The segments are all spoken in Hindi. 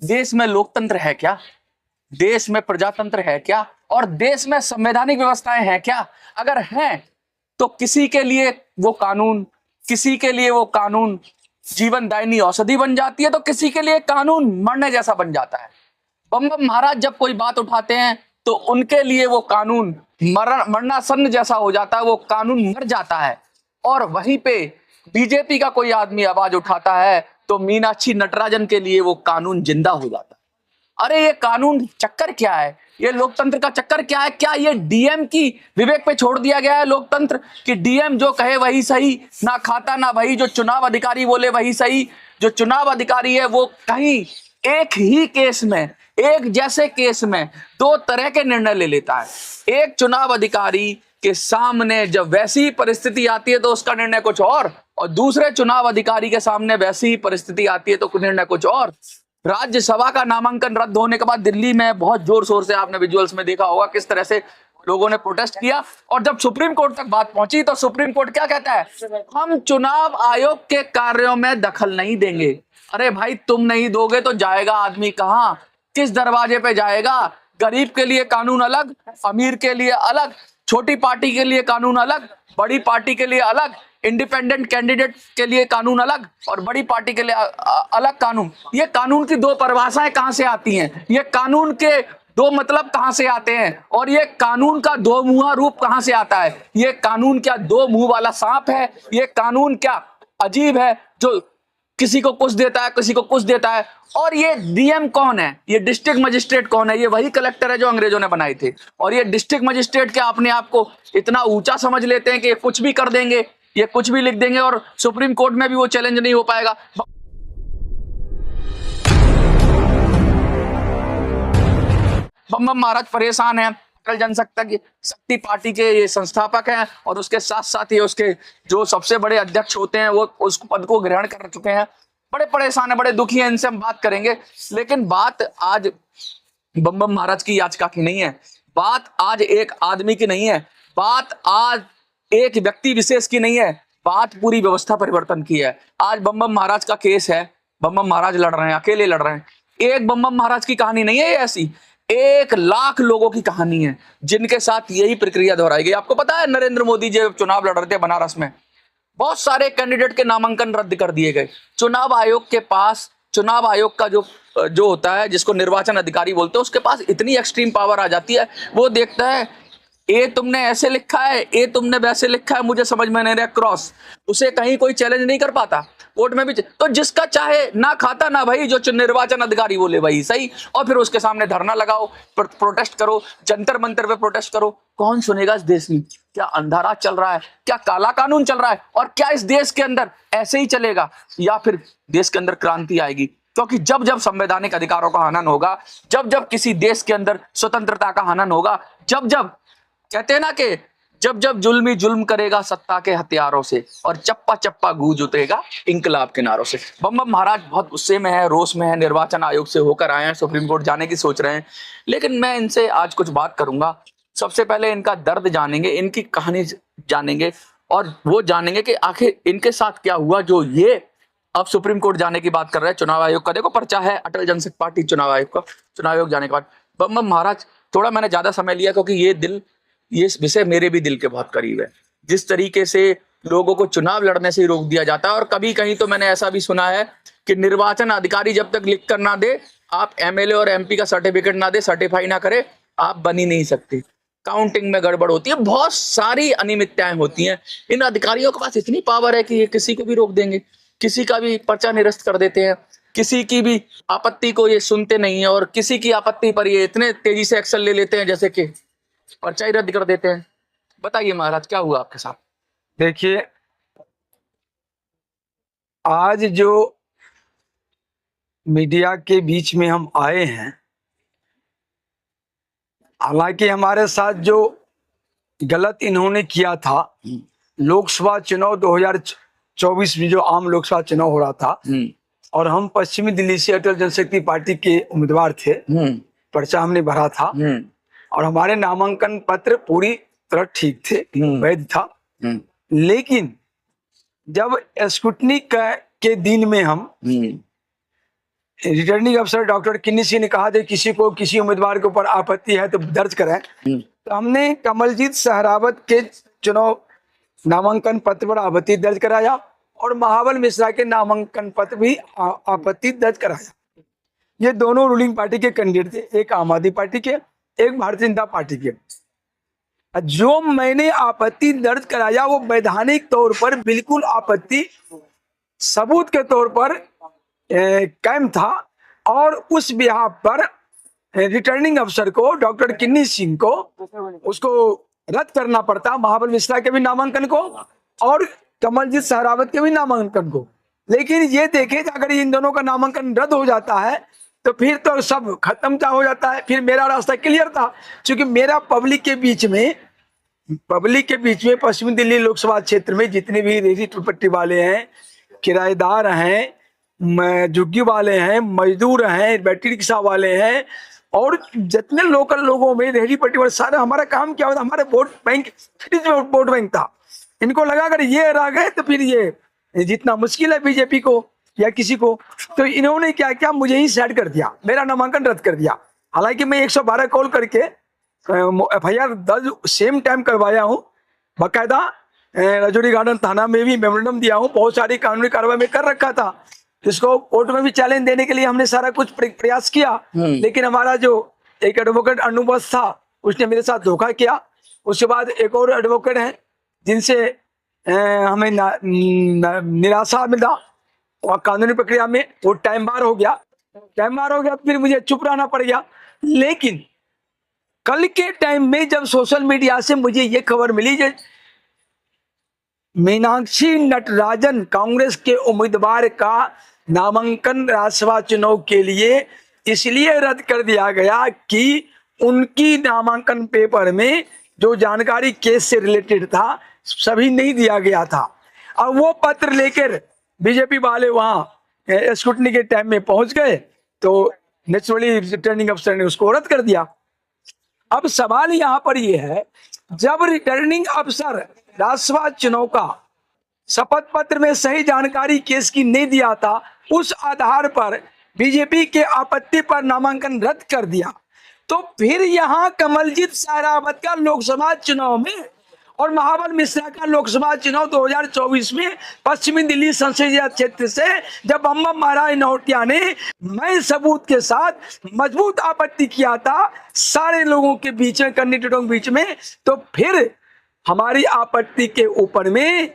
देश में लोकतंत्र है क्या? देश में प्रजातंत्र है क्या? और देश में संवैधानिक व्यवस्थाएं हैं क्या? अगर हैं तो किसी के लिए वो कानून जीवनदायिनी औषधि बन जाती है, तो किसी के लिए कानून मरने जैसा बन जाता है। बम बम महाराज जब कोई बात उठाते हैं तो उनके लिए वो कानून मरणासन जैसा हो जाता है, वो कानून मर जाता है। और वहीं पे बीजेपी का कोई आदमी आवाज उठाता है तो मीनाक्षी नटराजन के लिए वो कानून जिंदा हो जाता है। अरे ये कानून चक्कर क्या है? ये लोकतंत्र का चक्कर क्या है? क्या ये डीएम की विवेक पे छोड़ दिया गया है लोकतंत्र कि डीएम जो कहे वही सही, ना खाता ना वही, जो चुनाव अधिकारी बोले वही सही? जो चुनाव अधिकारी है वो कहीं एक ही केस में, एक जैसे केस में दो तरह के निर्णय ले लेता है। एक चुनाव अधिकारी के सामने जब वैसी ही परिस्थिति आती है तो उसका निर्णय कुछ और दूसरे चुनाव अधिकारी के सामने वैसी ही परिस्थिति आती है तो निर्णय कुछ और। राज्यसभा का नामांकन रद्द होने के बाद दिल्ली में बहुत जोर शोर से, आपने विजुअल्स में देखा होगा किस तरह से लोगों ने प्रोटेस्ट किया, और जब सुप्रीम कोर्ट तक बात पहुंची तो सुप्रीम कोर्ट क्या कहता है? हम चुनाव आयोग के कार्यों में दखल नहीं देंगे। अरे भाई, तुम नहीं दोगे तो जाएगा आदमी कहां? किस दरवाजे पे जाएगा? गरीब के लिए कानून अलग, अमीर के लिए अलग, छोटी पार्टी के लिए कानून अलग, बड़ी पार्टी के लिए अलग, इंडिपेंडेंट कैंडिडेट के लिए कानून अलग और बड़ी पार्टी के लिए अलग कानून। ये कानून की दो परिभाषाएं कहां से आती हैं? ये कानून के दो मतलब कहां से आते हैं? और ये कानून का दो मुंहा रूप कहां से आता है? ये कानून क्या दो मुंह वाला सांप है? ये कानून क्या अजीब है जो किसी को कुछ देता है, किसी को कुछ देता है? और ये डीएम कौन है? ये डिस्ट्रिक्ट मजिस्ट्रेट कौन है? ये वही कलेक्टर है जो अंग्रेजों ने बनाए थे। और ये डिस्ट्रिक्ट मजिस्ट्रेट के अपने आप को इतना ऊंचा समझ लेते हैं कि ये कुछ भी कर देंगे, ये कुछ भी लिख देंगे और सुप्रीम कोर्ट में भी वो चैलेंज नहीं हो पाएगा। बम बम महाराज परेशान है। अटल जनशक्ति पार्टी के ये संस्थापक हैं और उसके साथ साथ ही उसके जो सबसे बड़े अध्यक्ष होते हैं वो उस पद को ग्रहण कर चुके हैं। बड़े परेशान है, बड़े दुखी हैं। इनसे हम बात करेंगे, लेकिन बात आज बम बम महाराज की याचिका की नहीं है, बात आज एक आदमी की नहीं है, बात आज एक व्यक्ति विशेष की नहीं है, बात पूरी व्यवस्था परिवर्तन की है। आज बम बम महाराज का केस है, बम बम महाराज लड़ रहे हैं, अकेले लड़ रहे हैं। एक बम बम महाराज की कहानी नहीं है ये, ऐसी 1 लाख लोगों की कहानी है जिनके साथ यही प्रक्रिया दोहराई गई। आपको पता है नरेंद्र मोदी जब चुनाव लड़ रहे थे बनारस में, बहुत सारे कैंडिडेट के नामांकन रद्द कर दिए गए। चुनाव आयोग के पास, चुनाव आयोग का जो होता है जिसको निर्वाचन अधिकारी बोलते हैं, उसके पास इतनी एक्सट्रीम पावर आ जाती है, वो देखता है ये तुमने ऐसे लिखा है, ये तुमने वैसे लिखा है, मुझे समझ में नहीं रहा, क्रॉस। उसे कहीं कोई चैलेंज नहीं कर पाता, कोर्ट में भी तो जिसका चाहे ना खाता ना भाई, जो निर्वाचन अधिकारी बोले वही सही, और फिर उसके सामने धरना लगाओ, प्रोटेस्ट करो, जंतर मंतर पे प्रोटेस्ट करो। कौन सुनेगा इस देश में? क्या अंधारा चल रहा है? क्या काला कानून चल रहा है? और क्या इस देश के अंदर ऐसे ही चलेगा या फिर देश के अंदर क्रांति आएगी? क्योंकि जब जब संवैधानिक अधिकारों का हनन होगा, जब जब किसी देश के अंदर स्वतंत्रता का हनन होगा, जब जब कहते हैं ना कि जब जब जुल्मी जुल्म करेगा सत्ता के हथियारों से और चप्पा चप्पा गूंज उठेगा इंकलाब के नारों से। बम बम महाराज बहुत गुस्से में है, रोष में है, निर्वाचन आयोग से होकर आए हैं, सुप्रीम कोर्ट जाने की सोच रहे हैं। लेकिन मैं इनसे आज कुछ बात करूंगा। सबसे पहले इनका दर्द जानेंगे, इनकी कहानी जानेंगे और वो जानेंगे कि आखिर इनके साथ क्या हुआ जो ये अब सुप्रीम कोर्ट जाने की बात कर रहे हैं। चुनाव आयोग का देखो पर्चा है, अटल जनशक्ति पार्टी चुनाव आयोग का, चुनाव आयोग जाने के बाद। बम बम महाराज, थोड़ा मैंने ज्यादा समय लिया क्योंकि ये विषय मेरे भी दिल के बहुत करीब है। जिस तरीके से लोगों को चुनाव लड़ने से रोक दिया जाता है, और कभी कहीं तो मैंने ऐसा भी सुना है कि निर्वाचन अधिकारी जब तक लिख कर ना दे, आप एमएलए और एमपी का सर्टिफिकेट ना दे, सर्टिफाई ना करे, आप बन ही नहीं सकते। काउंटिंग में गड़बड़ होती है, बहुत सारी अनियमितताएं होती हैं। इन अधिकारियों के पास इतनी पावर है कि ये किसी को भी रोक देंगे, किसी का भी पर्चा निरस्त कर देते हैं, किसी की भी आपत्ति को ये सुनते नहीं है, और किसी की आपत्ति पर ये इतने तेजी से एक्शन ले लेते हैं जैसे कि पर्चा ही रद्द कर देते हैं। बताइए महाराज क्या हुआ आपके साथ? देखिए, आज जो मीडिया के बीच में हम आए हैं, हालांकि हमारे साथ जो गलत इन्होंने किया था, लोकसभा चुनाव 2024 में जो आम लोकसभा चुनाव हो रहा था और हम पश्चिमी दिल्ली से अटल जनशक्ति पार्टी के उम्मीदवार थे, पर्चा हमने भरा था और हमारे नामांकन पत्र पूरी तरह ठीक थे, वैध था। लेकिन जब स्क्रूटनी के दिन में हम रिटर्निंग अफसर डॉक्टर किन्नी सिंह ने कहा था किसी को किसी उम्मीदवार के ऊपर आपत्ति है तो दर्ज करें। तो हमने कमलजीत सहरावत के चुनाव नामांकन पत्र पर आपत्ति दर्ज कराया और महाबल मिश्रा के नामांकन पत्र भी आपत्ति दर्ज कराया। ये दोनों रूलिंग पार्टी के कैंडिडेट थे, एक आम आदमी पार्टी के, एक भारतीय जनता पार्टी के। जो मैंने आपत्ति दर्ज कराया वो वैधानिक तौर पर बिल्कुल आपत्ति सबूत के तौर पर कायम था और उस बिहाफ पर रिटर्निंग अफसर को डॉक्टर किन्नी सिंह को उसको रद्द करना पड़ता, महाबल मिश्रा के भी नामांकन को और कमलजीत सहरावत के भी नामांकन को। लेकिन ये देखे अगर इन दोनों का नामांकन रद्द हो जाता है तो फिर तो सब खत्म हो जाता है, फिर मेरा रास्ता क्लियर था। क्योंकि मेरा पब्लिक के बीच में पश्चिमी दिल्ली लोकसभा क्षेत्र में जितने भी रेहड़ी पट्टी वाले हैं, किराएदार हैं, झुग्गी वाले हैं, मजदूर हैं, बैटरी रिक्शा वाले हैं और जितने लोकल लोगों में रेहड़ी पट्टी वाले, सारा हमारा काम क्या होता, हमारे वोट बैंक वोट बैंक था। इनको लगा अगर ये रह गए तो फिर ये जितना मुश्किल है बीजेपी को या किसी को, तो इन्होंने क्या किया, मुझे ही साइड कर दिया, मेरा नामांकन रद्द कर दिया। हालांकि मैं 112 कॉल करके FIR दर्ज सेम टाइम करवाया हूँ, बाकायदा राजौरी गार्डन थाना में भी मेमोरेंडम दिया हूँ, बहुत सारी कानूनी कार्रवाई में कर रखा था। इसको कोर्ट में भी चैलेंज देने के लिए हमने सारा कुछ प्रयास किया, लेकिन हमारा जो एक एडवोकेट अनुबस था उसने मेरे साथ धोखा किया। उसके बाद एक और एडवोकेट है जिनसे हमें निराशा मिला और कानूनी प्रक्रिया में वो टाइम बार हो गया, फिर मुझे चुप रहना पड़ गया। लेकिन कल के टाइम में जब सोशल मीडिया से मुझे ये खबर मिली कि मीनाक्षी नटराजन कांग्रेस के उम्मीदवार का नामांकन राज्यसभा चुनाव के लिए इसलिए रद्द कर दिया गया कि उनकी नामांकन पेपर में जो जानकारी केस से रिलेटेड था सभी नहीं दिया गया था। अब वो पत्र लेकर बीजेपी वाले वहां स्क्रूटनी के टाइम में पहुंच गए तो नेचुरली रिटर्निंग अफसर ने उसको रद्द कर दिया। अब सवाल यहाँ पर ये है, जब रिटर्निंग अफसर राज्यसभा चुनाव का शपथ पत्र में सही जानकारी केस की नहीं दिया था, उस आधार पर बीजेपी के आपत्ति पर नामांकन रद्द कर दिया, तो फिर यहाँ कमलजीत सहरावत का लोकसभा चुनाव में और महाबल मिश्रा का लोकसभा चुनाव 2024 में पश्चिमी दिल्ली संसदीय क्षेत्र से जब बम महाराज नौटिया ने मैं सबूत के साथ मजबूत आपत्ति किया था सारे लोगों के बीच में, कैंडिडेटों के बीच में, तो फिर हमारी आपत्ति के ऊपर में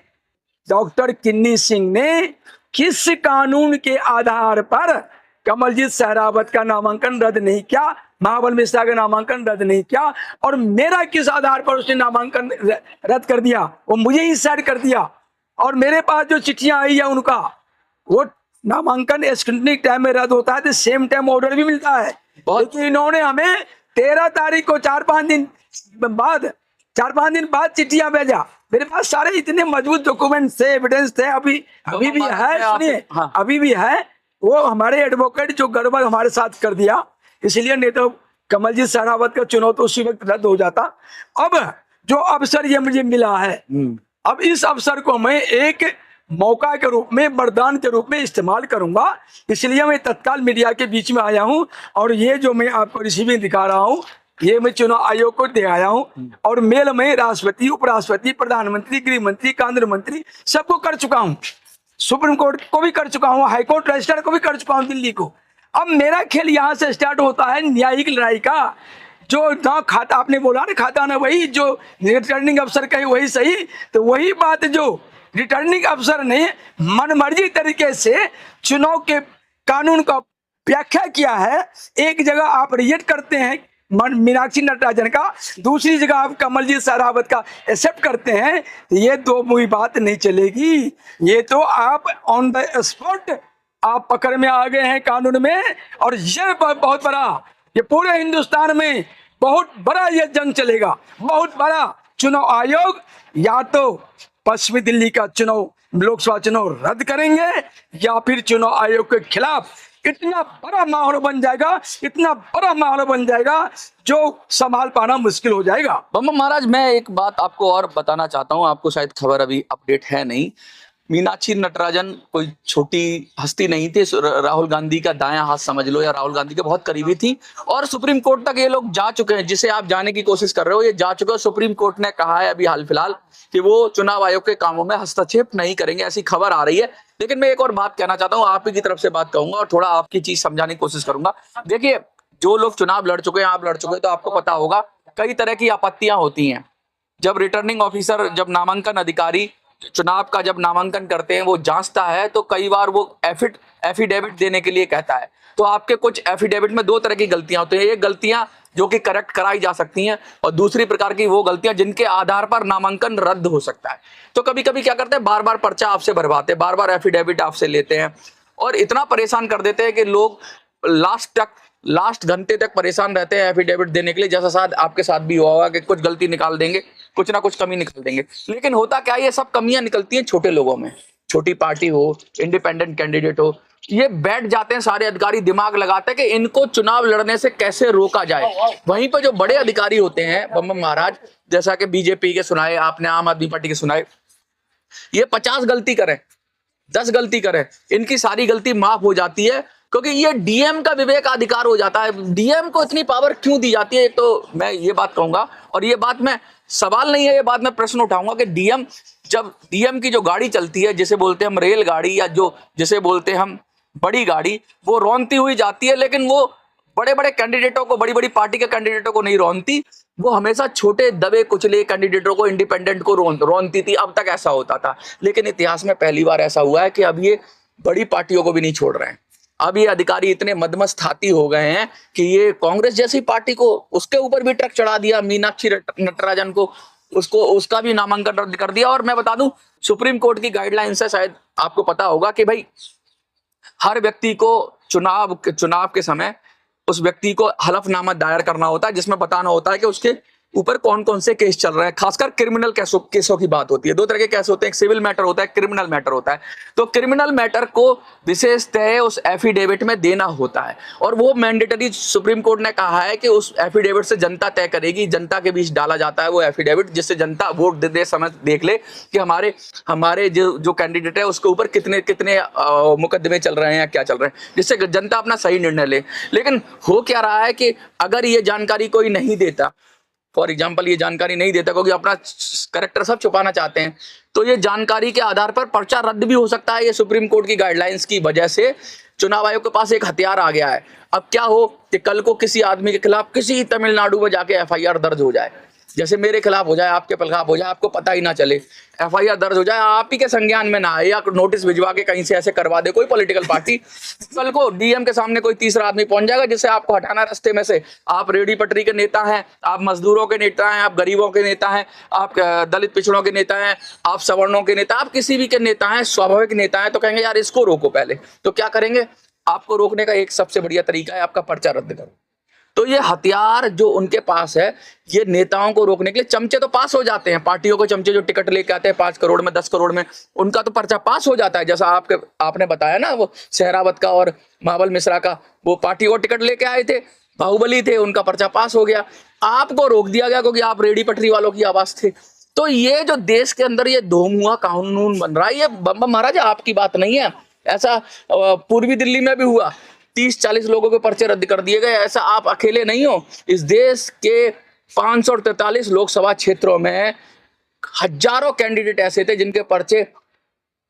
डॉक्टर किन्नी सिंह ने किस कानून के आधार पर कमलजीत सहरावत का नामांकन रद्द नहीं किया, महाबल मिश्रा का नामांकन रद्द नहीं किया और मेरा किस आधार पर उसने नामांकन रद्द कर दिया, वो मुझे ही साइड कर दिया। और मेरे पास जो चिट्ठियां आई है उनका, वो नामांकन स्क्रूटनी टाइम में रद्द होता है तो सेम टाइम ऑर्डर भी मिलता है। लेकिन इन्होंने हमें 13 तारीख को 4-5 दिन बाद चिट्ठियां भेजा। मेरे पास सारे इतने मजबूत डॉक्यूमेंट थे, एविडेंस थे, अभी भी है, सुनिए, अभी भी है। वो हमारे एडवोकेट जो गड़बड़ हमारे साथ कर दिया, इसलिए नहीं तो कमलजीत सहरावत का चुनाव तो उसी वक्त रद्द हो जाता। अब जो अवसर ये मुझे मिला है, अब इस अवसर को मैं एक मौका के रूप में, वरदान के रूप में इस्तेमाल करूंगा, इसलिए मैं तत्काल मीडिया के बीच में आया हूं। और ये जो मैं आपको रिसीविंग दिखा रहा हूं, ये मैं चुनाव आयोग को दे आया हूं और मेल में राष्ट्रपति, उपराष्ट्रपति, प्रधानमंत्री, गृह मंत्री, केंद्र मंत्री सबको कर चुका हूं, सुप्रीम कोर्ट को भी कर चुका हूं, हाईकोर्ट रजिस्ट्रार को भी कर चुका हूं, दिल्ली को। अब मेरा खेल यहाँ से स्टार्ट होता है न्यायिक लड़ाई का। जो ना खाता, आपने बोला ना खाता ना वही, जो रिटर्निंग अफसर कहे वही सही, तो वही बात जो रिटर्निंग अफसर ने मनमर्जी तरीके से चुनाव के कानून का व्याख्या किया है। एक जगह आप रिजेक्ट करते हैं मीनाक्षी नटराजन का, दूसरी जगह आप कमलजीत सहरावत का एक्सेप्ट करते हैं, ये दो मुई बात नहीं चलेगी। ये तो आप ऑन द स्पॉट आप पकड़ में आ गए हैं कानून में। और ये बहुत बड़ा, ये पूरे हिंदुस्तान में बहुत बड़ा ये जंग चलेगा, बहुत बड़ा। चुनाव आयोग या तो पश्चिमी दिल्ली का चुनाव, लोकसभा चुनाव रद्द करेंगे या फिर चुनाव आयोग के खिलाफ इतना बड़ा माहौल बन जाएगा, इतना बड़ा माहौल बन जाएगा जो संभाल पाना मुश्किल हो जाएगा। बम महाराज, मैं एक बात आपको और बताना चाहता हूं, आपको शायद खबर अभी अपडेट है नहीं। मीनाक्षी नटराजन कोई छोटी हस्ती नहीं थी, राहुल गांधी का दायां हाथ समझ लो, या राहुल गांधी के बहुत करीबी थी, और सुप्रीम कोर्ट तक ये लोग जा चुके हैं, जिसे आप जाने की कोशिश कर रहे हो, ये जा चुके हो। सुप्रीम कोर्ट ने कहा है अभी हाल फिलहाल कि वो चुनाव आयोग के कामों में हस्तक्षेप नहीं करेंगे, ऐसी खबर आ रही है। लेकिन मैं एक और बात कहना चाहता हूं, आप ही की तरफ से बात कहूंगा और थोड़ा आपकी चीज समझाने की कोशिश करूंगा। देखिए, जो लोग चुनाव लड़ चुके हैं, आप लड़ चुके हैं, तो आपको पता होगा कई तरह की आपत्तियां होती हैं। जब रिटर्निंग ऑफिसर, जब नामांकन अधिकारी चुनाव का जब नामांकन करते हैं, वो जांचता है, तो कई बार वो एफिडेविट देने के लिए कहता है। तो आपके कुछ एफिडेविट में दो तरह की गलतियां होती हैं। एक गलतियां जो कि करेक्ट कराई जा सकती हैं, और दूसरी प्रकार की वो गलतियां जिनके आधार पर नामांकन रद्द हो सकता है। तो कभी कभी क्या करते हैं, बार बार पर्चा आपसे भरवाते हैं, बार बार एफिडेविट आपसे लेते हैं, और इतना परेशान कर देते हैं कि लोग लास्ट घंटे तक परेशान रहते हैं एफिडेविट देने के लिए। जैसा शायद आपके साथ भी हुआ होगा कि कुछ गलती निकाल देंगे, कुछ ना कुछ कमी निकाल देंगे। लेकिन होता क्या है, ये सब कमियां निकलती हैं छोटे लोगों में। छोटी पार्टी हो, इंडिपेंडेंट कैंडिडेट हो, ये बैठ जाते हैं सारे अधिकारी, दिमाग लगाते हैं कि इनको चुनाव लड़ने से कैसे रोका जाए। वहीं पर जो बड़े अधिकारी होते हैं, बम महाराज, जैसा कि बीजेपी के सुनाए आपने, आम आदमी पार्टी के सुनाए, ये 50 गलती करें, 10 गलती करें, इनकी सारी गलती माफ हो जाती है, क्योंकि ये डीएम का विवेकाधिकार हो जाता है। डीएम को इतनी पावर क्यों दी जाती है, तो मैं ये बात कहूंगा, और ये बात मैं सवाल नहीं है, ये बात मैं प्रश्न उठाऊंगा कि जब डीएम की जो गाड़ी चलती है, जिसे बोलते हैं हम रेलगाड़ी, या जिसे बोलते हैं हम बड़ी गाड़ी, वो रौनती हुई जाती है, लेकिन वो बड़े बड़े कैंडिडेटों को, बड़ी बड़ी पार्टी के कैंडिडेटों को नहीं रौनती, वो हमेशा छोटे दबे कुचले कैंडिडेटों को, इंडिपेंडेंट को रौनती थी। अब तक ऐसा होता था, लेकिन इतिहास में पहली बार ऐसा हुआ है कि अब ये बड़ी पार्टियों को भी नहीं छोड़ रहे हैं। अब ये अधिकारी इतने मदमस्त हाथी हो गए हैं कि ये कांग्रेस जैसी पार्टी को, उसके ऊपर भी ट्रक चढ़ा दिया, मीनाक्षी नटराजन को, उसका भी नामांकन रद्द कर दिया। और मैं बता दूं, सुप्रीम कोर्ट की गाइडलाइन से शायद आपको पता होगा कि भाई हर व्यक्ति को चुनाव के समय उस व्यक्ति को हलफनामा दायर करना होता है, जिसमें बताना होता है कि उसके ऊपर कौन कौन से केस चल रहे हैं। खासकर क्रिमिनल केसों की बात होती है। दो तरह के केस होते हैं, एक सिविल मैटर होता है, क्रिमिनल मैटर होता है। तो क्रिमिनल मैटर को विशेष तय उस एफिडेविट में देना होता है, और वो मैंडेटरी सुप्रीम कोर्ट ने कहा है कि उस एफिडेविट से जनता तय करेगी, जनता के बीच डाला जाता है वो एफिडेविट, जिससे जनता वोट देते समय देख ले कि हमारे जो कैंडिडेट है उसके ऊपर कितने मुकदमे चल रहे हैं या क्या चल रहे हैं, जिससे जनता अपना सही निर्णय ले। लेकिन हो क्या रहा है कि अगर ये जानकारी कोई नहीं देता, फॉर एग्जाम्पल ये जानकारी नहीं देता, क्योंकि अपना कैरेक्टर सब छुपाना चाहते हैं, तो ये जानकारी के आधार पर पर्चा रद्द भी हो सकता है। ये सुप्रीम कोर्ट की गाइडलाइंस की वजह से चुनाव आयोग के पास एक हथियार आ गया है। अब क्या हो कि कल को किसी आदमी के खिलाफ किसी तमिलनाडु में जाके एफआईआर दर्ज हो जाए, जैसे मेरे खिलाफ हो जाए, आपके खिलाफ हो जाए, आपको पता ही ना चले, एफआईआर दर्ज हो जाए, आप ही के संज्ञान में ना आए, या नोटिस भिजवा के कहीं से ऐसे करवा दे कोई पॉलिटिकल पार्टी, कल को डीएम के सामने कोई तीसरा आदमी पहुंच जाएगा जिससे आपको हटाना रास्ते में से। आप रेडी पटरी के नेता हैं, आप मजदूरों के नेता हैं, आप गरीबों के नेता हैं, आप दलित पिछड़ों के नेता हैं, आप सवर्णों के नेता, आप किसी भी के नेता हैं, स्वाभाविक नेता हैं, तो कहेंगे यार इसको रोको पहले। तो क्या करेंगे, आपको रोकने का एक सबसे बढ़िया तरीका है आपका पर्चा रद्द करो। तो ये हथियार जो उनके पास है, ये नेताओं को रोकने के लिए, चमचे तो पास हो जाते हैं, पार्टियों को चमचे जो टिकट लेके आते हैं 5 करोड़ में, 10 करोड़ में, उनका तो पर्चा पास हो जाता है। जैसा आपने बताया ना, वो सहरावत का और महाबल मिश्रा का, वो पार्टी को टिकट लेके आए थे, बाहुबली थे, उनका पर्चा पास हो गया। आपको रोक दिया गया क्योंकि आप रेडी पटरी वालों की आवाज थे। तो ये जो देश के अंदर ये धूम कानून बन रहा है, ये बम महाराज आपकी बात नहीं है, ऐसा पूर्वी दिल्ली में भी हुआ, 30-40 लोगों के पर्चे रद्द कर दिए गए। ऐसा आप अकेले नहीं हो, इस देश के 543 लोकसभा क्षेत्रों में हजारों कैंडिडेट ऐसे थे जिनके पर्चे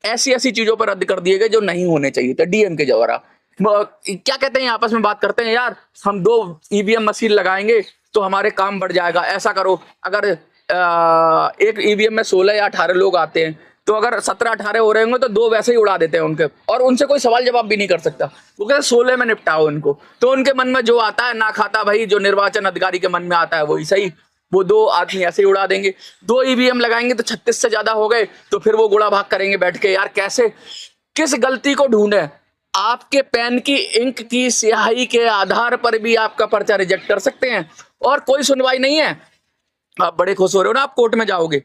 ऐसी चीजों पर रद्द कर दिए गए जो नहीं होने चाहिए थे, डीएम के द्वारा। क्या कहते हैं, आपस में बात करते हैं, यार हम 2 ईवीएम मशीन लगाएंगे तो हमारे काम बढ़ जाएगा, ऐसा करो। अगर एक ईवीएम में 16 या 18 लोग आते हैं, तो अगर 17-18 हो रहे होंगे तो 2 वैसे ही उड़ा देते हैं उनके, और उनसे कोई सवाल जवाब भी नहीं कर सकता। वो कहते 16 में निपटाओ इनको। तो उनके मन में जो आता है ना खाता, भाई जो निर्वाचन अधिकारी के मन में आता है वही सही, वो 2 आदमी ऐसे ही उड़ा देंगे। 2 ईवीएम लगाएंगे तो 36 से ज्यादा हो गए, तो फिर वो गुड़ा भाग करेंगे बैठ के, यार कैसे, किस गलती को ढूंढे। आपके पेन की इंक की स्याही के आधार पर भी आपका पर्चा रिजेक्ट कर सकते हैं, और कोई सुनवाई नहीं है। आप बड़े खुश हो रहे हो ना, आप कोर्ट में जाओगे।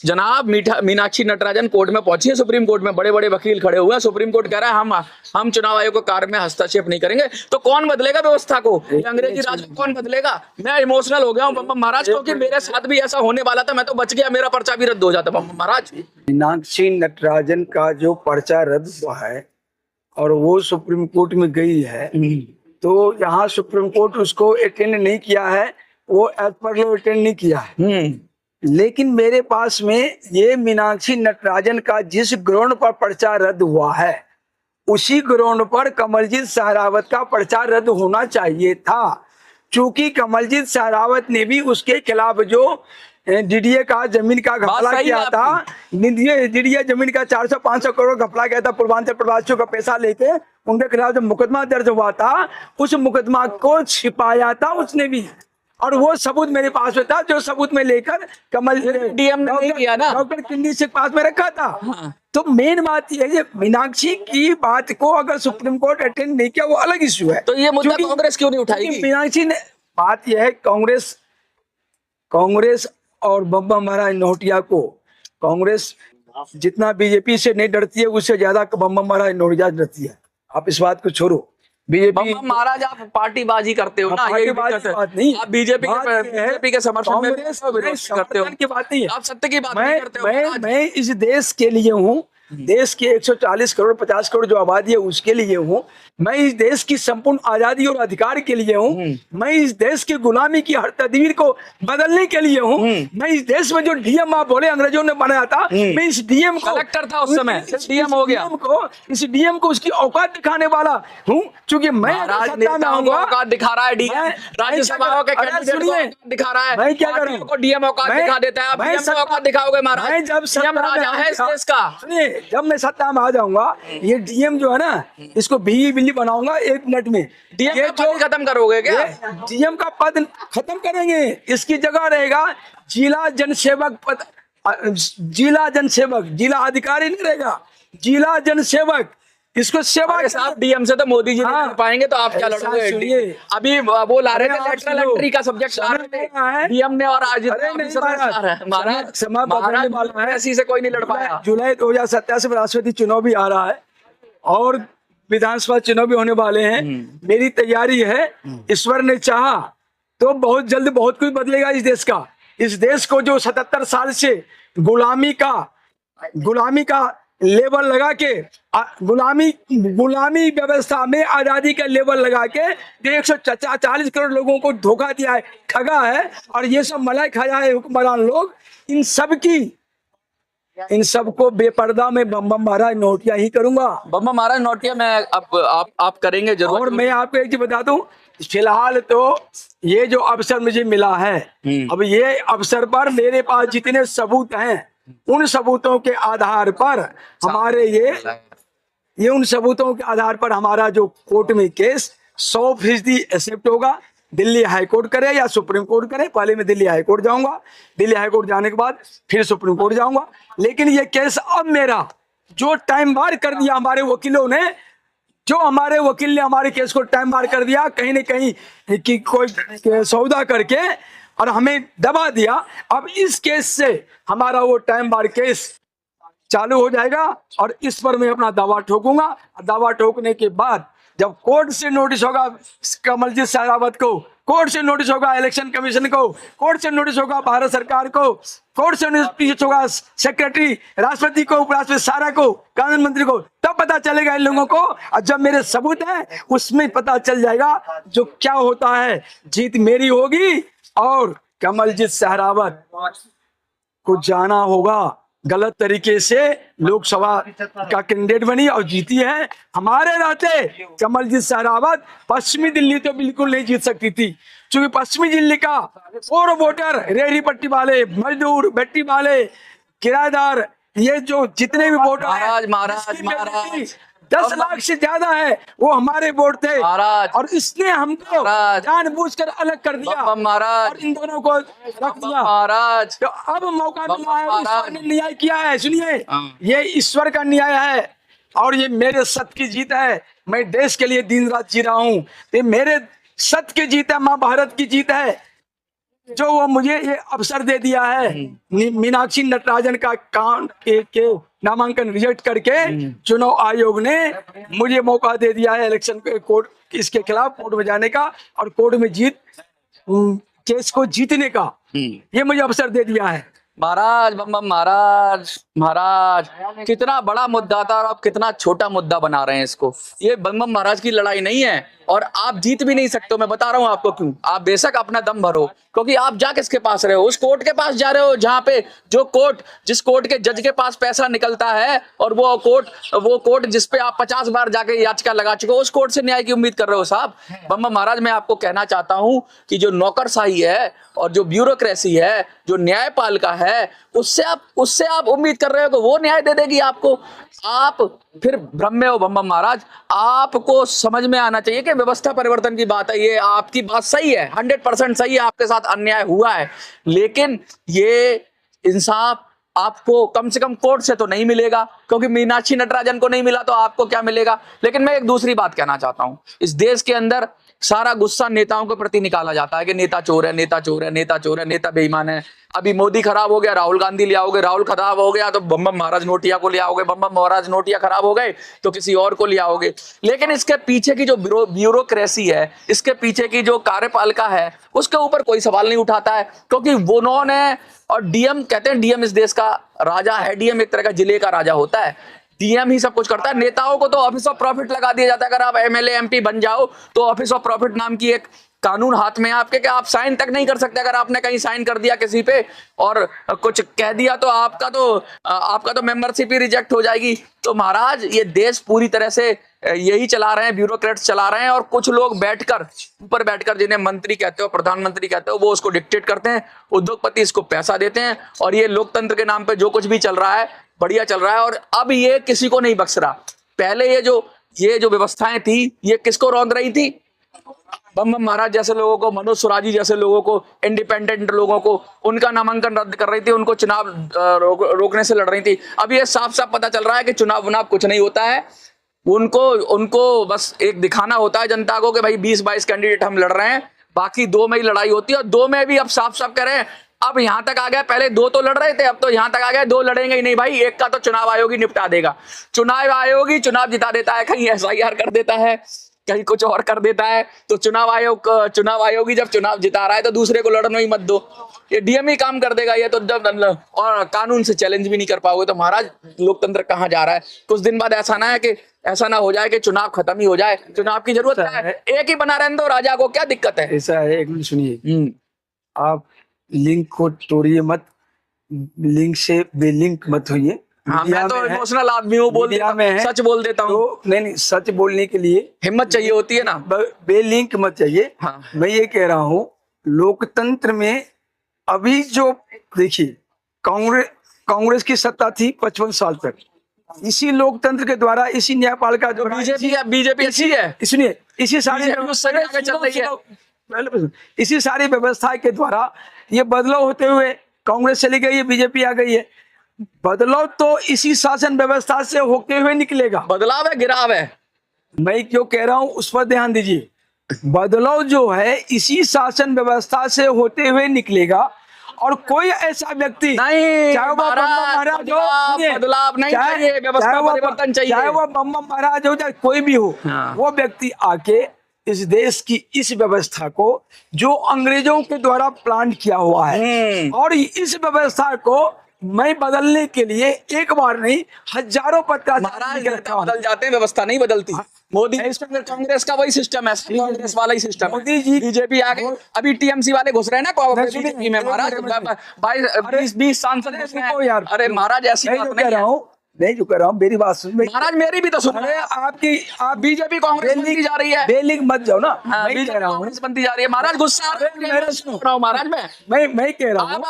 जनाब मीनाक्षी नटराजन कोर्ट में पहुंची है, सुप्रीम कोर्ट में बड़े बड़े वकील खड़े हुए हैं। सुप्रीम कोर्ट कह रहा है हम चुनाव आयोग के कार्य में हस्तक्षेप नहीं करेंगे। तो कौन बदलेगा व्यवस्था को? ये अंग्रेजी राज को कौन बदलेगा? मैं इमोशनल हो गया हूँ बम महाराज, क्योंकि मेरे साथ भी ऐसा होने वाला था, मैं तो बच गया, मेरा पर्चा भी रद्द हो जाता बम महाराज। मीनाक्षी नटराजन का जो पर्चा रद्द हुआ है और वो सुप्रीम कोर्ट में गई है, तो यहाँ सुप्रीम कोर्ट उसको अटेंड नहीं किया है, वो एज पर लॉ अटेंड नहीं किया है। लेकिन मेरे पास में ये मीनाक्षी नटराजन का जिस ग्राउंड पर पर्चा रद्द हुआ है, उसी ग्राउंड पर कमलजीत सहरावत का पर्चा रद्द होना चाहिए था। चूंकि कमलजीत सहरावत ने भी उसके खिलाफ जो डीडीए का जमीन का घपला किया था, डीडीए जमीन का 400-500 करोड़ घपला किया था, पूर्वांचल प्रवासियों का पैसा लेके उनके खिलाफ जो मुकदमा दर्ज हुआ था, उस मुकदमा को छिपाया था उसने भी, और वो सबूत मेरे पास में था, जो सबूत में लेकर कमल डीएम ने नहीं किया ना, डॉक्टर किन्नी से पास में रखा था। हाँ। तो मेन बात ये है, मीनाक्षी की बात को अगर सुप्रीम कोर्ट अटेंड नहीं किया, वो अलग इश्यू है। तो ये मुद्दा कांग्रेस क्यों नहीं उठाएगी? मीनाक्षी ने बात यह है, कांग्रेस और बम्बा महाराज नोटिया को, कांग्रेस जितना बीजेपी से नहीं डरती है, उससे ज्यादा बम्बा महाराज नोटिया डरती है। आप इस बात को छोड़ो, बीजेपी महाराज आप पार्टीबाजी करते हो ना, यही बात नहीं, आप बीजेपी के समर्थन में करते हो की बात नहीं है, आप सत्य की बात नहीं करते हो। मैं इस देश के लिए हूँ, देश के 140 करोड़ 50 करोड़ जो आबादी है उसके लिए हूँ। मैं इस देश की संपूर्ण आजादी और अधिकार के लिए हूँ। मैं इस देश की गुलामी की हर तदबीर को बदलने के लिए हूँ। मैं इस देश में जो डीएम आप बोले अंग्रेजों ने बनाया था, मैं इस डीएम को, कलेक्टर था उस समय, डीएम हो गया, इस डीएम को उसकी औकात दिखाने वाला हूँ। क्योंकि मैं सत्ता में आऊंगा, औकात दिखा रहा है डीएम, राज्यसभा के कैंडिडेट को दिखा रहा है, मैं क्या करूं को डीएम औकात दिखा देता है। आप डीएम को औकात दिखाओगे महाराज, जब डीएम राजा है इस देश का। सुनिए, जब मैं सत्ता में आ जाऊंगा, ये डीएम जो है ना, इसको बिल्ली बिल्ली बनाऊंगा 1 मिनट में। डीएम का पद खत्म करोगे क्या? डीएम का पद खत्म करेंगे, इसकी जगह रहेगा जिला जनसेवक पद, जिला जनसेवक, जिला अधिकारी नहीं रहेगा, जिला जनसेवक। इसको सेवा के साथ डीएम से तो मोदी जी नहीं कर पाएंगे, तो आप क्या लड़ोगे? अभी वो ला रहे थे लेटरल एंट्री का सब्जेक्ट ला रहे थे डीएम ने, और आज महाराज ऐसी से कोई नहीं लड़ पाया। जुलाई 2027 में राष्ट्रपति चुनाव भी आ रहा है और विधानसभा चुनाव भी होने वाले हैं। मेरी तैयारी है, ईश्वर ने चाहा तो बहुत जल्द बहुत कुछ बदलेगा इस देश का। इस देश को जो 77 साल से गुलामी का लेबल लगा के, गुलामी व्यवस्था में आजादी का लेबल लगा के 140 करोड़ लोगों को धोखा दिया है, ठगा है, और ये सब मलाई खाया है हुक्मरान लोग। इन सबको बेपर्दा में बम्बा महाराज नोटिया ही करूंगा। बम्बा महाराज नोटिया मैं आप करेंगे जरूर। और मैं आपको एक चीज बता दूं, फिलहाल तो ये जो अवसर मुझे मिला है, अब ये अवसर पर मेरे पास जितने सबूत हैं, उन सबूतों के आधार पर उन सबूतों के आधार पर हमारा जो कोर्ट में केस 100% एक्सेप्ट होगा। दिल्ली हाईकोर्ट करे या सुप्रीम कोर्ट करे, पहले मैं दिल्ली हाईकोर्ट जाऊंगा, दिल्ली हाईकोर्ट जाने के बाद फिर सुप्रीम कोर्ट जाऊंगा। लेकिन ये केस अब मेरा जो टाइम बार कर दिया हमारे वकीलों ने, हमारे केस को टाइम बार कर दिया, कहीं न कहीं कि कोई सौदा करके और हमें दबा दिया। अब इस केस से हमारा वो टाइम बार केस चालू हो जाएगा और इस पर मैं अपना दावा ठोकूंगा। दावा ठोकने के बाद जब कोर्ट से नोटिस होगा कमलजीत सहरावत को, कोर्ट से नोटिस होगा इलेक्शन कमीशन को, कोर्ट से नोटिस होगा भारत सरकार को, कोर्ट से नोटिस होगा सेक्रेटरी, राष्ट्रपति को, उपराष्ट्रपति, सारा को, कानून मंत्री को, तब पता चलेगा इन लोगों को। और जब मेरे सबूत है उसमें पता चल जाएगा जो क्या होता है। जीत मेरी होगी और कमलजीत सहरावत को जाना होगा। गलत तरीके से लोकसभा का कैंडिडेट बनी और जीती है। हमारे रहते कमलजीत सहरावत पश्चिमी दिल्ली तो बिल्कुल नहीं जीत सकती थी, क्योंकि पश्चिमी दिल्ली का और वोटर, रेहड़ी पट्टी वाले, मजदूर, भट्टी वाले, किराएदार, ये जो जितने भी वोटर महाराज 10 लाख से ज्यादा है, वो हमारे वोट थे और इसने हमको जानबूझकर अलग कर दिया महाराज, और इन दोनों को रख दिया महाराज। तो अब मौका मिला है, ईश्वर ने न्याय किया है। सुनिए, ये ईश्वर का न्याय है और ये मेरे सत्य की जीत है। मैं देश के लिए दिन रात जी रहा हूँ, ये मेरे सत्य की जीत है, माँ भारत की जीत है। जो वो मुझे ये अवसर दे दिया है, मीनाक्षी नटराजन का काम के नामांकन रिजेक्ट करके चुनाव आयोग ने मुझे मौका दे दिया है इलेक्शन कोर्ट इसके खिलाफ कोर्ट में जाने का और कोर्ट में केस को जीतने का, ये मुझे अवसर दे दिया है। महाराज बम बम महाराज महाराज कितना बड़ा मुद्दा था और आप कितना छोटा मुद्दा बना रहे हैं इसको। ये बम बम महाराज की लड़ाई नहीं है और आप जीत भी नहीं सकते हो। मैं बता रहा हूं आपको क्यों। आप बेशक अपना दम भरो, क्योंकि आप जा किसके पास रहे हो? उस कोर्ट के पास जा रहे हो जहां पे जिस कोर्ट के जज के पास पैसा निकलता है और वो कोर्ट जिस पे आप 50 बार जाके याचिका लगा चुके हो, उस कोर्ट से न्याय की उम्मीद कर रहे हो साहब। बम बम महाराज मैं आपको कहना चाहता हूं कि जो नौकरशाही है और जो ब्यूरोक्रेसी है, जो न्यायपालिका है, उससे आप उम्मीद कर रहे हो कि वो न्याय दे देगी आपको। आप फिर भ्रम में हो बम बम महाराज। आपको समझ में आना चाहिए कि व्यवस्था परिवर्तन की बात है, ये आपकी बात सही है, 100% सही है, आपके साथ अन्याय हुआ है, लेकिन ये इंसाफ आपको कम से कम कोर्ट से तो नहीं मिलेगा, क्योंकि मीनाक्षी नटराजन को नहीं मिला तो आपको क्या मिलेगा। लेकिन मैं एक दूसरी बात कहना चाहता हूं, इस देश के अंदर सारा गुस्सा नेताओं के प्रति निकाला जाता है कि नेता चोर है, नेता चोर है, नेता चोर है, नेता बेईमान है। अभी मोदी खराब हो गया, राहुल गांधी ले आओगे, राहुल खराब हो गया तो बम बम महाराज नोटिया को ले आओगे, बम बम महाराज नोटिया खराब हो गए तो किसी और को ले आओगे। लेकिन इसके पीछे की जो ब्यूरोक्रेसी है, इसके पीछे की जो कार्यपालिका है, उसके ऊपर कोई सवाल नहीं उठाता है, क्योंकि उन्होंने और डीएम कहते हैं, डीएम इस देश का राजा है, डीएम एक तरह का जिले का राजा होता है, डीएम ही सब कुछ करता है। नेताओं को तो ऑफिस ऑफ प्रॉफिट लगा दिया जाता है। अगर आप एमएलए एमपी बन जाओ तो ऑफिस ऑफ प्रॉफिट नाम की एक कानून हाथ में आपके कि आप साइन तक नहीं कर सकते। अगर आपने कहीं साइन कर दिया किसी पे और कुछ कह दिया तो आपका तो मेंबरशिप ही रिजेक्ट हो जाएगी। तो महाराज ये देश पूरी तरह से यही चला रहे हैं, ब्यूरोक्रेट्स चला रहे हैं, और कुछ लोग ऊपर बैठकर जिन्हें मंत्री कहते हो, प्रधानमंत्री कहते हो, वो उसको डिक्टेट करते हैं, उद्योगपति इसको पैसा देते हैं, और ये लोकतंत्र के नाम पे जो कुछ भी चल रहा है बढ़िया चल रहा है। और अब ये किसी को नहीं बख्श रहा। पहले ये जो व्यवस्थाएं थी, ये किसको रौंद रही थी? बम बम महाराज जैसे लोगों को, मनोज सुराजी जैसे लोगों को, इंडिपेंडेंट लोगों को, उनका नामांकन रद्द कर रही थी, उनको चुनाव रोकने से लड़ रही थी। अब ये साफ साफ पता चल रहा है कि चुनाव कुछ नहीं होता है। उनको बस एक दिखाना होता है जनता को कि भाई 20-22 कैंडिडेट हम लड़ रहे हैं, बाकी 2 में ही लड़ाई होती है। और 2 में भी अब साफ साफ कह रहे हैं, अब यहां तक आ गया, पहले 2 तो लड़ रहे थे, अब तो यहां तक आ गया 2 लड़ेंगे ही नहीं भाई, एक का तो चुनाव आयोग ही निपटा देगा। चुनाव आयोग ही चुनाव जिता देता है, कहीं एसआईआर कर देता है, कहीं कुछ और कर देता है। तो चुनाव आयोग ही जब चुनाव जिता रहा है तो दूसरे को लड़ने ही मत दो, ये डीएम ही काम कर देगा। ये तो जब और कानून से चैलेंज भी नहीं कर पाओगे तो महाराज लोकतंत्र कहाँ जा रहा है। कुछ दिन बाद ऐसा ना हो जाए कि चुनाव खत्म ही हो जाए। चुनाव की जरूरत है, एक ही बना रहने दो राजा को, क्या दिक्कत है? ऐसा है, एक मिनट सुनिए, आप लिंक को तोड़िए मत, लिंक से बेलिंक मत होइए। हाँ, मैं तो इमोशनल आदमी हूँ, सच बोल देता हूँ। तो नहीं, सच बोलने के लिए हिम्मत चाहिए होती है ना, बेलिंक मत चाहिए। हाँ। मैं ये कह रहा हूँ, लोकतंत्र में अभी जो देखिए, कांग्रेस की सत्ता थी 55 साल तक, इसी लोकतंत्र के द्वारा, इसी न्यायपालिका जो बीजेपी अच्छी है, इसलिए इसी सारी व्यवस्था के द्वारा ये बदलाव होते हुए कांग्रेस चली गई है, बीजेपी आ गई है। बदलाव तो इसी शासन व्यवस्था से होते हुए निकलेगा। बदलाव है, गिराव है। मैं क्यों कह रहा हूं उस पर ध्यान दीजिए। बदलाव जो है इसी शासन व्यवस्था से होते हुए निकलेगा, और कोई ऐसा व्यक्ति नहीं, चाहे वो महाराज हो, बदलाव नहीं चाहिए, व्यवस्था परिवर्तन चाहिए, चाहे वो बम महाराज हो, चाहे कोई भी हो, वो व्यक्ति आके इस देश की इस व्यवस्था को जो अंग्रेजों के द्वारा प्लान किया हुआ है, और इस व्यवस्था को मैं बदलने के लिए एक बार नहीं हजारों पत्र बदल जाते हैं, व्यवस्था नहीं बदलती। मोदी कांग्रेस का वही सिस्टम है, कांग्रेस वाला ही सिस्टम। मोदी जी, बीजेपी आ गए, अभी टीएमसी वाले घुस रहे हैं ना बीजेपी में महाराज, 20 सांसद यार। अरे महाराज ऐसी बात नहीं है, नहीं जो कर रहा हूँ, मेरी बात सुन महाराज, मेरी भी तो सुन। आप बीजेपी कांग्रेस बनती जा रही है, बेलिंग मत जाओ ना। मैं कह रहा हूँ बनती जा रही है महाराज, गुस्सा महाराज। मैं कह रहा हूँ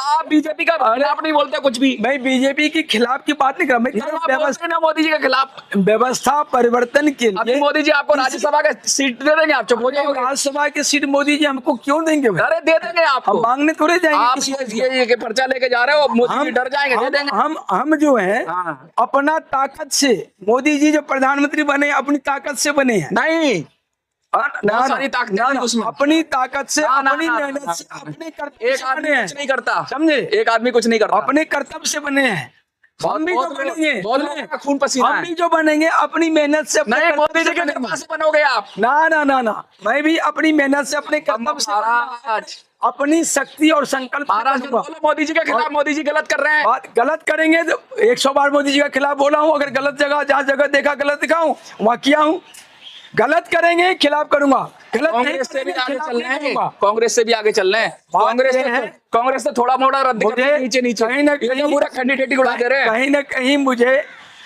आप बीजेपी का खिलाफ नहीं बोलते कुछ भी। मैं बीजेपी के खिलाफ की बात नहीं कर रहा, मैं मोदी जी के खिलाफ व्यवस्था परिवर्तन के लिए। मोदी जी आपको राज्यसभा का सीट दे देंगे, आप चुप हो जाओगे। राज्यसभा की सीट मोदी जी हमको क्यों देंगे? अरे दे देंगे आपको, हम मांगने थोड़े जाएंगे। आप ये पर्चा लेके जा रहे हो, मोदी जी डर जाएंगे, दे देंगे। हम जो है अपना ताकत से, मोदी जी जो प्रधानमंत्री बने अपनी ताकत से बने हैं, नहीं बहुत सारी ताकतें हैं उसमें। अपनी ताकत से, ना, ना, अपनी ना, मेहनत ना, से, ना, अपने कर्तव्य एक से आदमी बने हैं, कुछ नहीं करता, समझे? एक आदमी कुछ नहीं करता। अपने कर्तव्य से बने हैं। हम भी जो बनेंगे, बहुत लोगों का खून पसीना हम है। भी जो बनेंगे अपनी मेहनत से, अपने नहीं, कर्तव्य मोदी जी से के बनेंगे। कृपा से बनोगे आप। ना ना ना ना, मैं भी अपनी मेहनत से, अपने कर्तव्य से, महाराज, अपनी शक्ति और संकल्प से महाराज बनूंगा। बोलो मोदी जी के खिलाफ, मोदी जी गलत कर रहे हैं। बात गलत करेंगे तो 100 बार मोदी जी के खिलाफ बोला हूं। अगर गलत जगह, जहां जगह देखा गलत दिखाऊं, वहां किया हूं। गलत करेंगे खिलाफ करूंगा, गलत नहीं कांग्रेस से भी करेंगे आगे खिलाफ चल नहीं रहे हैं, करूंगा। कांग्रेस से भी आगे चल रहे हैं। कांग्रेस ये तो, है, कांग्रेस तो थोड़ा मोड़ा रद्द कर मुझे नीचे नीचे, कहीं ना ये तो कहीं पूरा खंडी उड़ा दे रहे हैं। कहीं ना कहीं मुझे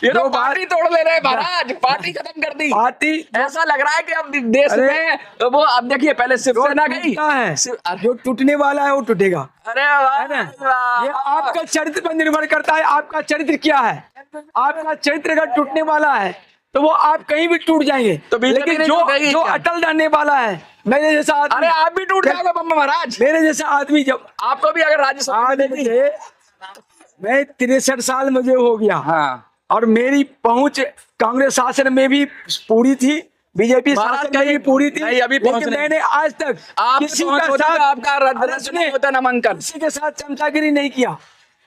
ये तो दो बात पार्टी तोड़ ले रहे हैं महाराज, पार्टी खत्म कर दी। पार्टी ऐसा लग रहा है कि अब देश अरे, में तो वो अब देखिए, पहले शिवसेना गई, टूटता है, अरे जो टूटने वाला है वो टूटेगा, वाह, है ना? वाह। ये आपका चरित्र पर निर्भर करता है। आपका चरित्र क्या है? आपका चरित्र अगर टूटने वाला है तो वो आप कहीं भी टूट जाएंगे। तो बीजेपी लेकिन नहीं जो टूटेगी जो क्या? अटल रहने वाला है, मेरे जैसा आदमी, अरे आप भी टूट जाओगे बम्बा महाराज। मेरे जैसा आदमी जब आपको भी अगर राज्यसभा में आज देगी। मुझे, मैं 63 साल मुझे हो गया, हाँ, और मेरी पहुंच कांग्रेस शासन में भी पूरी थी, बीजेपी महाराज शासन में भी पूरी थी, नहीं, अभी पहुंच लेकिन नहीं। मैंने आज तक आप किसी पहुंच का होता साथ, तो आपका अरे रद्द सुनिए, नहीं होता नामांकन। किसी के साथ चमचागिरी नहीं किया।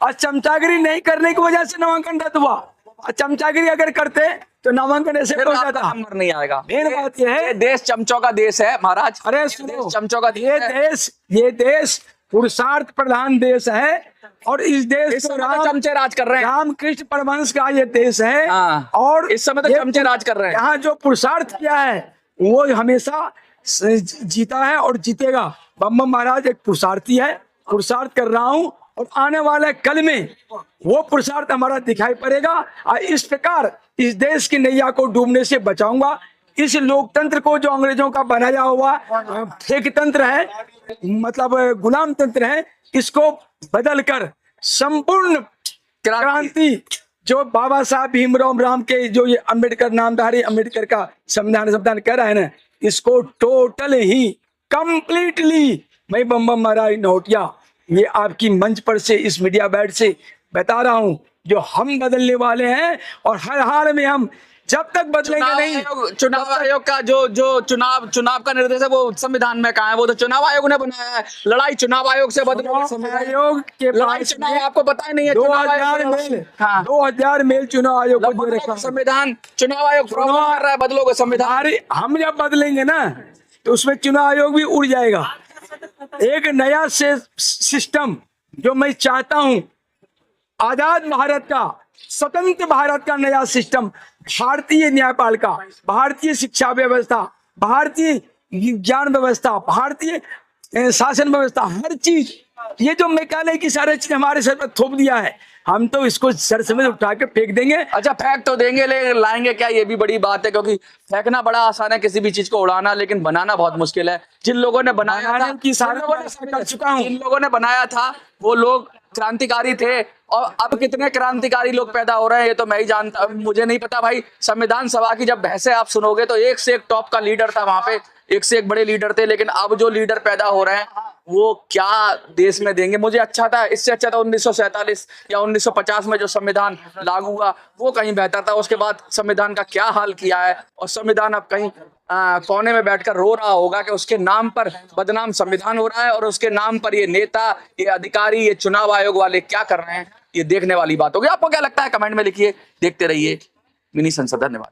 आज चमचागिरी नहीं करने की वजह से नामांकन रद्द हुआ। आज चमचागिरी अगर करते तो नामांकन ऐसे फिर हो आपका जाता। नंबर नहीं आएगा। मेन बात यह है, ये देश चमचों का देश है महाराज। अरे ये सुनो, देश चमचों का देश है। ये देश पुरुषार्थ प्रधान देश है, और इस देश इस को समय तो चमचे राज कर रहे हैं। रामकृष्ण परमहंस का ये देश है। हाँ, और इस समय तो ये चमचे राज कर रहे हैं। यहाँ जो पुरुषार्थ किया है वो हमेशा जीता है और जीतेगा। बम महाराज एक पुरुषार्थी है, पुरुषार्थ कर रहा हूँ, और आने वाले कल में वो पुरुषार्थ हमारा दिखाई पड़ेगा। और इस प्रकार इस देश की नैया को डूबने से बचाऊंगा। इस लोकतंत्र को जो अंग्रेजों का बनाया हुआ फेक तंत्र है, मतलब गुलाम तंत्र है, इसको बदलकर संपूर्ण क्रांति, जो बाबा साहब भीमराव राम के, जो ये अम्बेडकर नामधारी अम्बेडकर का संविधान कह रहा है ना, इसको टोटल ही कंप्लीटली मैं बम महाराज नौटिया, ये आपकी मंच पर से, इस मीडिया बैठ से बता रहा हूं, जो हम बदलने वाले हैं। और हर हाल में हम जब तक बदलेंगे नहीं, चुनाव आयोग का जो चुनाव का निर्देश है वो संविधान में कहाँ है? वो तो चुनाव आयोग ने बनाया है। लड़ाई चुनाव आयोग से बदलो, चुनाव आयोग के लड़ाई पास चुनाव आपको पता ही नहीं है। 2000 मेल, हाँ, 2000 मेल चुनाव आयोग को दे रखा। संविधान चुनाव आयोग प्रॉब्लम कर रहा है, बदलोगे संविधान। अरे हम जब बदलेंगे ना तो उसमें चुनाव आयोग भी उड़ जाएगा। एक नया सिस्टम जो मैं चाहता हूं, आजाद भारत का, स्वतंत्र भारत का नया सिस्टम, भारतीय न्यायपालिका, भारतीय शिक्षा व्यवस्था, भारतीय ज्ञान व्यवस्था, भारतीय शासन व्यवस्था, हर चीज, ये जो मैकाले की सारी चीज हमारे सर पर थोप दिया है, हम तो इसको सर से उठा के फेंक देंगे। अच्छा, फेंक तो देंगे, लेकिन लाएंगे क्या, ये भी बड़ी बात है, क्योंकि फेंकना बड़ा आसान है किसी भी चीज को उड़ाना, लेकिन बनाना बहुत मुश्किल है। जिन लोगों ने बनाया था, जिन लोगों ने बनाया था वो लोग क्रांतिकारी थे, और अब कितने क्रांतिकारी लोग पैदा हो रहे हैं ये तो मैं ही जानता, मुझे नहीं पता भाई। संविधान सभा की जब बहसें आप सुनोगे तो एक से एक टॉप का लीडर था वहां पे, एक से एक बड़े लीडर थे, लेकिन अब जो लीडर पैदा हो रहे हैं वो क्या देश में देंगे। मुझे अच्छा था, इससे अच्छा था 1947 या 1950 में जो संविधान लागू हुआ, वो कहीं बेहतर था। उसके बाद संविधान का क्या हाल किया है, और संविधान अब कहीं कोने में बैठकर रो रहा होगा कि उसके नाम पर बदनाम संविधान हो रहा है, और उसके नाम पर ये नेता, ये अधिकारी, ये चुनाव आयोग वाले क्या कर रहे हैं, ये देखने वाली बात होगी। आपको क्या लगता है कमेंट में लिखिए, देखते रहिए मिनी संसद। धन्यवाद।